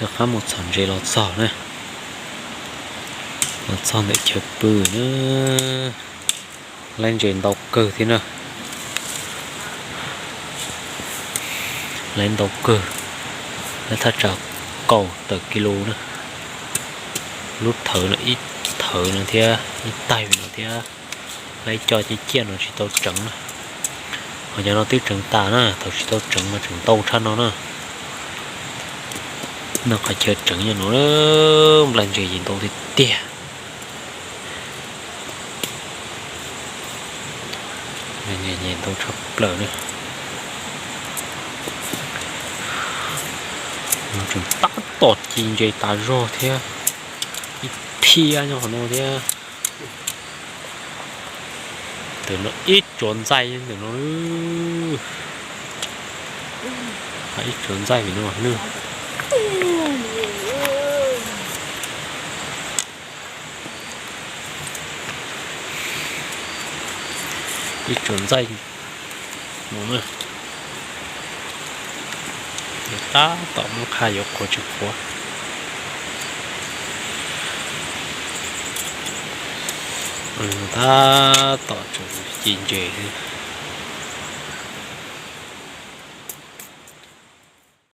được khá một sản dây lọt sỏ này lọt sỏ để chụp bự nữa lên trên đầu cơ thế nào lên đầu cơ nó thật ra cầu từ kilo nữa lúc thở nó ít thở nữa thì ít tay nữa thì lấy cho cái chiên nó chỉ tao trứng hồi giờ nó tiếp trứng tà nữa tao chỉ tao trứng mà trứng tàu chân nó nữa nó phải chơi trứng cho nó lần gì tao thì tiền nhìn tao chọc lở nữa trứng tát tọt chín dây tá rô thế thia nhau nó thế từ nó ít trốn dây từ nó ít trốn dây vì nó nữa ít trốn dây nó nữa người ta tỏ nó khai dọc của chụp quá người ta tỏ chụp chín dây